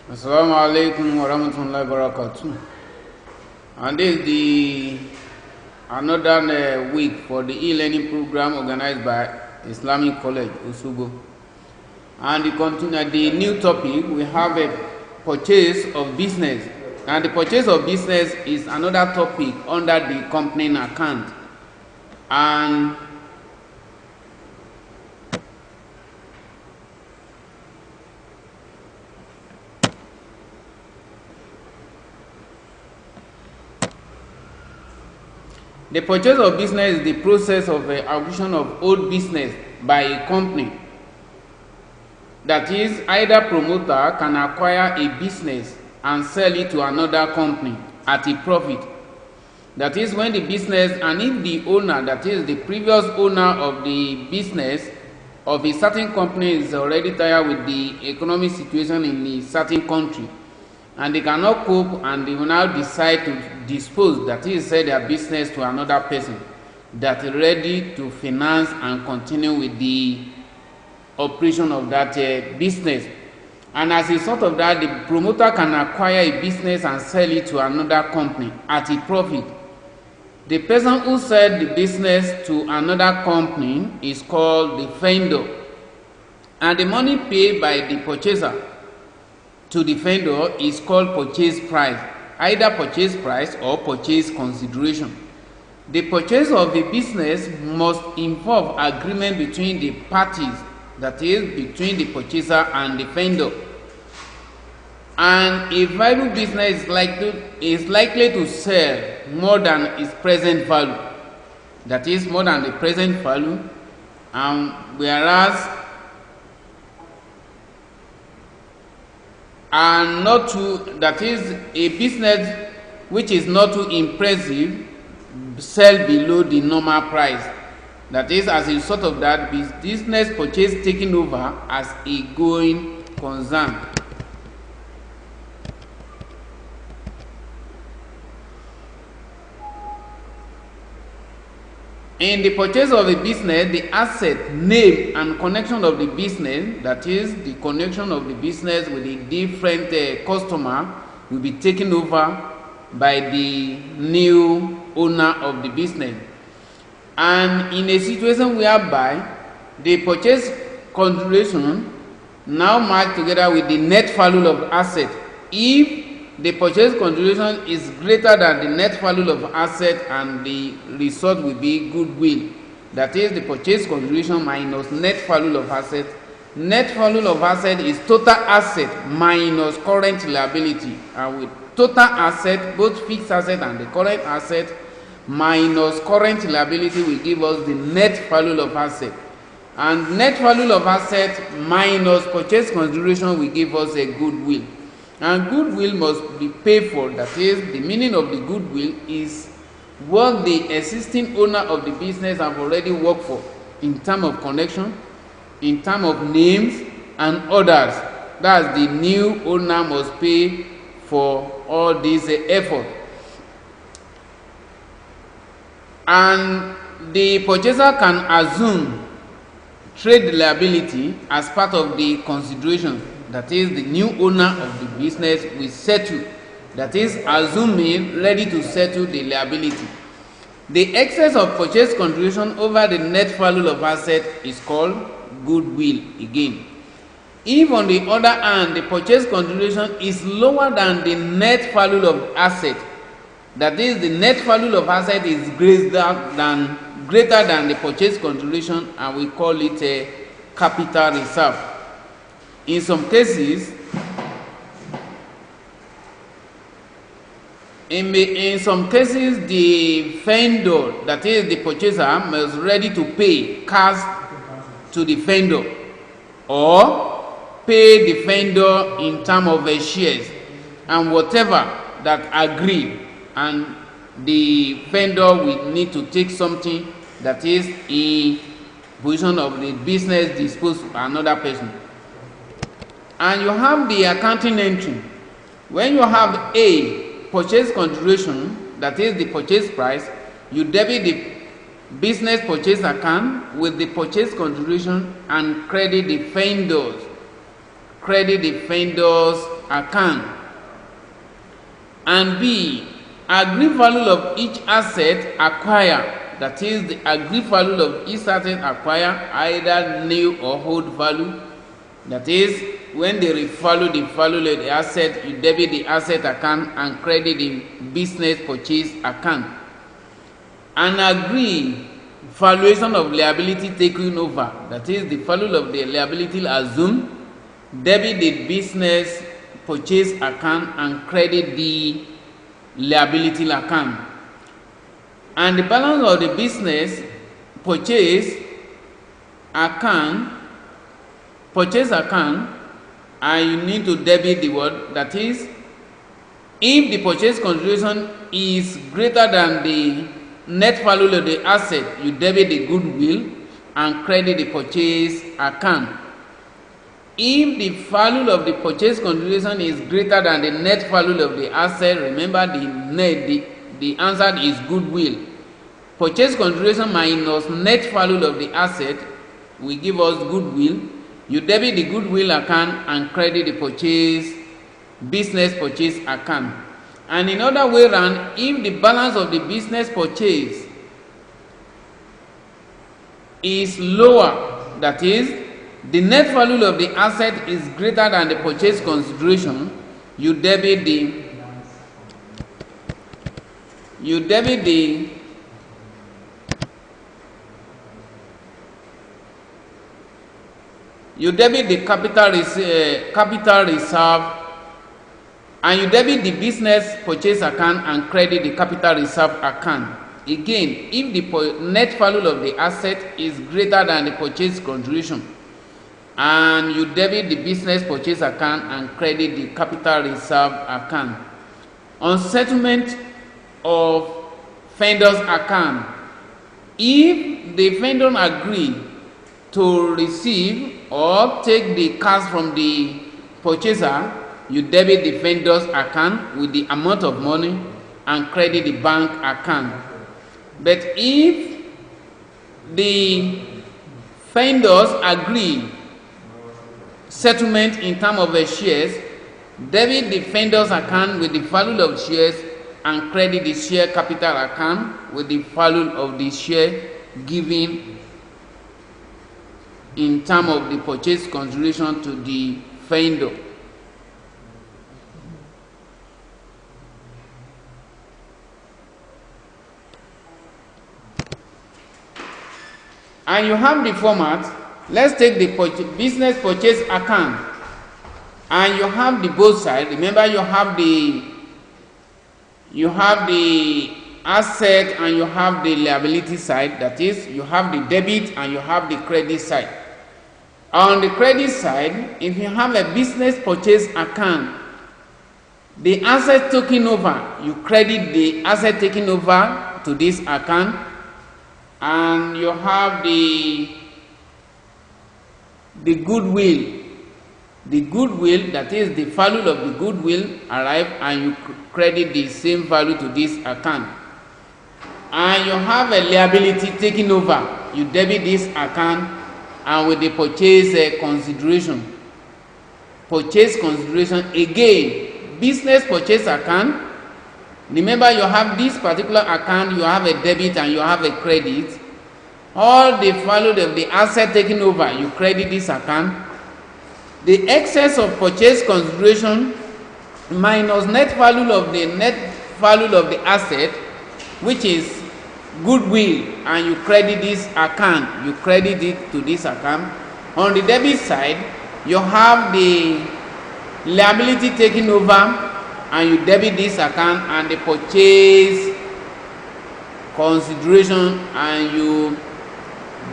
Assalamu alaikum wa rahmatullahi wa barakatuh. And this is the another week for the e-learning program organized by Islamic College, Osogbo. And the new topic, we have a purchase of business. And the purchase of business is another topic under the company account. And the purchase of business is the process of acquisition of old business by a company. That is, either promoter can acquire a business and sell it to another company at a profit. That is, when the business, and if the owner, that is the previous owner of the business of a certain company, is already tired with the economic situation in a certain country, and they cannot cope, and they will now decide to dispose, that is, sell their business to another person that is ready to finance and continue with the operation of that business. And as a result of that, the promoter can acquire a business and sell it to another company at a profit. The person who sold the business to another company is called the vendor, and the money paid by the purchaser to the vendor is called purchase price, either purchase price or purchase consideration. The purchase of a business must involve agreement between the parties, that is, between the purchaser and the vendor. And a valuable business is likely to sell more than its present value, that is, more than the present value, whereas and not too, that is, a business which is not too impressive sell below the normal price. That is, as a result of that, business purchase taken over as a going concern. In the purchase of a business, the asset, name, and connection of the business, that is, the connection of the business with a different customer, will be taken over by the new owner of the business. And in a situation whereby the purchase consideration now match together with the net value of asset, if the purchase consideration is greater than the net value of asset, and the result will be goodwill. That is, the purchase consideration minus net value of asset. Net value of asset is total asset minus current liability, and with total asset, both fixed asset and the current asset, minus current liability will give us the net value of asset. And net value of asset minus purchase consideration will give us a goodwill. And goodwill must be paid for. That is, the meaning of the goodwill is what the existing owner of the business have already worked for in terms of connection, in terms of names, and others. That's the new owner must pay for all this effort. And the purchaser can assume trade liability as part of the consideration. That is, the new owner of the business will settle, that is, assuming ready to settle the liability. The excess of purchase consideration over the net value of asset is called goodwill again. If, on the other hand, the purchase consideration is lower than the net value of asset, that is, the net value of asset is greater than the purchase consideration, and we call it a capital reserve. In some cases, the vendor, that is, the purchaser, must ready to pay cash to the vendor, or pay the vendor in terms of shares and whatever that agreed, and the vendor will need to take something, that is, in position of the business disposed to another person. And you have the accounting entry. When you have a purchase consideration, that is the purchase price, you debit the business purchase account with the purchase consideration and credit the vendor's credit the vendor's account. And B, agreed value of each asset acquired, that is the agreed value of each asset acquired, either new or old value. That is, when they revalue the value of the asset, you debit the asset account and credit the business purchase account. And agree valuation of liability taken over, that is the value of the liability assumed, debit the business purchase account and credit the liability account. And the balance of the business purchase account, and you need to debit the word, that is, if the purchase consideration is greater than the net value of the asset, you debit the goodwill and credit the purchase account. If the value of the purchase consideration is greater than the net value of the asset, remember the answer is goodwill. Purchase consideration minus net value of the asset will give us goodwill. You debit the goodwill account and credit the business purchase account. And in other way around, if the balance of the business purchase is lower, that is, the net value of the asset is greater than the purchase consideration, you debit the capital reserve, and you debit the business purchase account and credit the capital reserve account. Again, if the net value of the asset is greater than the purchase consideration, and you debit the business purchase account and credit the capital reserve account. On settlement of vendor's account, if the vendor agree to receive or take the cash from the purchaser, you debit the vendor's account with the amount of money and credit the bank account. But if the vendors agree settlement in terms of the shares, debit the vendor's account with the value of shares and credit the share capital account with the value of the share given in terms of the purchase consideration to the vendor. And you have the format. Let's take the business purchase account, and you have the both sides. Remember, you have the asset and you have the liability side. That is, you have the debit and you have the credit side. On the credit side, if you have a business purchase account, the asset taken over, you credit the asset taken over to this account, and you have the goodwill, that is the value of the goodwill arrive, and you credit the same value to this account. And you have a liability taken over, you debit this account and with the purchase consideration again, business purchase account. Remember, you have this particular account, you have a debit and you have a credit. All the value of the asset taken over, you credit this account. The excess of purchase consideration minus net value of the asset, which is goodwill, and you credit this account, you credit it to this account. On the debit side, you have the liability taken over, and you debit this account and the purchase consideration, and you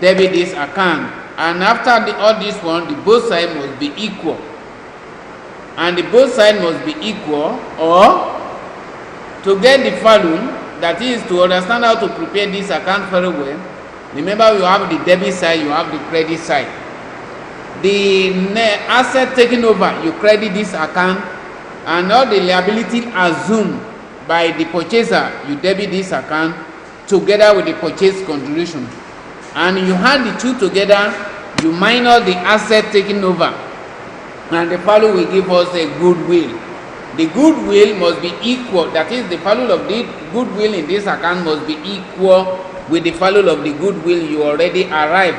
debit this account. And after all this one, the both sides must be equal, and the both sides must be equal, or to get the value, that is to understand how to prepare this account very well. Remember, you have the debit side, you have the credit side. The asset taken over, you credit this account, and all the liability assumed by the purchaser, you debit this account together with the purchase consideration. And you add the two together, you minus the asset taken over, and the value will give us a goodwill. The goodwill must be equal, that is, the value of the goodwill in this account must be equal with the value of the goodwill you already arrived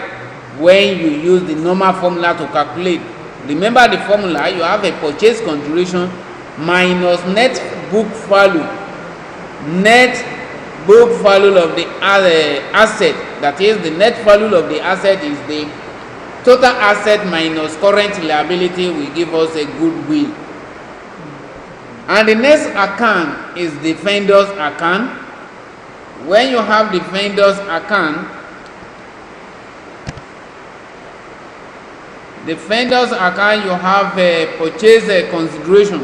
when you use the normal formula to calculate. Remember the formula, you have a purchase consideration minus net book value. Net book value of the asset, that is, the net value of the asset is the total asset minus current liability will give us a goodwill. And the next account is the vendor's account. When you have the vendor's account, you have a purchase consideration.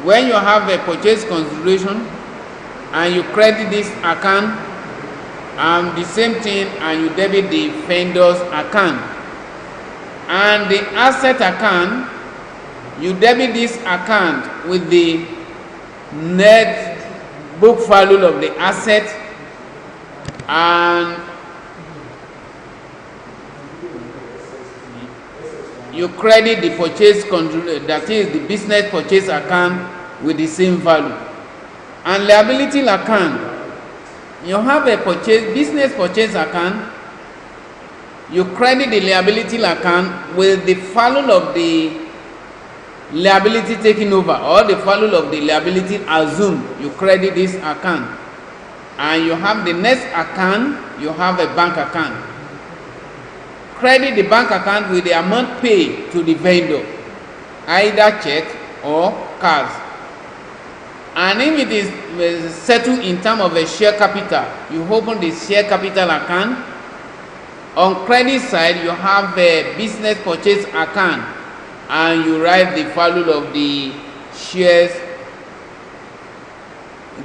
When you have a purchase consideration and you credit this account, the same thing, and you debit the vendor's account. And the asset account, you debit this account with the net book value of the asset, and you credit the purchase, that is the business purchase account, with the same value. And liability account, you have a business purchase account, you credit the liability account with the value of the liability taken over, or the value of the liability assumed. You credit this account, and you have the next account, you have a bank account. Credit the bank account with the amount paid to the vendor, either check or cash. And if it is settled in terms of a share capital, you open the share capital account. On credit side, you have a business purchase account, and you write the value of the shares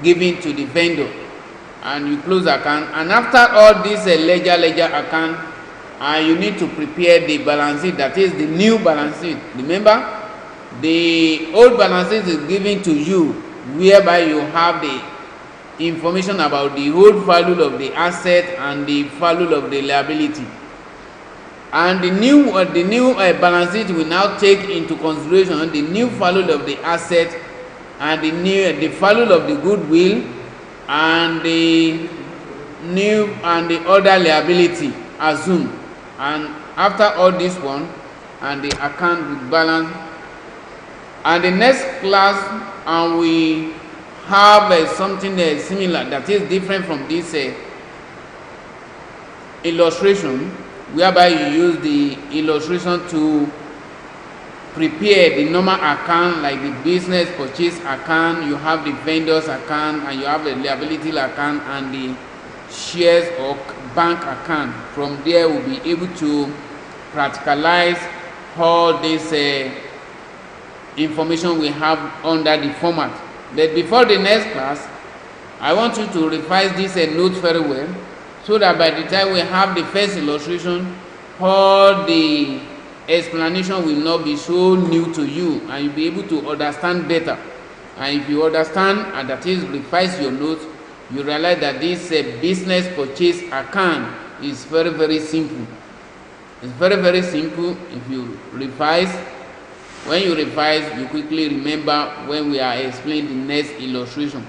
given to the vendor, and you close account. And after all this ledger account, you need to prepare the balance sheet, that is the new balance sheet. Remember, the old balance sheet is given to you, whereby you have the information about the old value of the asset and the value of the liability. And the new balance sheet will now take into consideration the new value of the asset and the value of the goodwill and the other liability assumed. And after all this one, and the account will balance. And the next class, and we have something similar, that is different from this illustration, whereby you use the illustration to prepare the normal account, like the business purchase account. You have the vendor's account, and you have the liability account, and the shares or bank account. From there, we'll be able to practicalize all this information we have under the format. But before the next class, I want you to revise this note very well, so that by the time we have the first illustration, all the explanation will not be so new to you, and you'll be able to understand better. And if you understand, and that is revise your notes, you realize that this business purchase account is very, very simple. It's very, very simple if you revise. When you revise, you quickly remember when we are explaining the next illustration.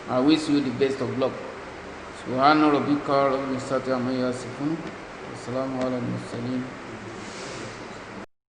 I wish you the best of luck. Subhana rabbika rabbil izzati amma yasifun. Wassalamu ala al-mursalin.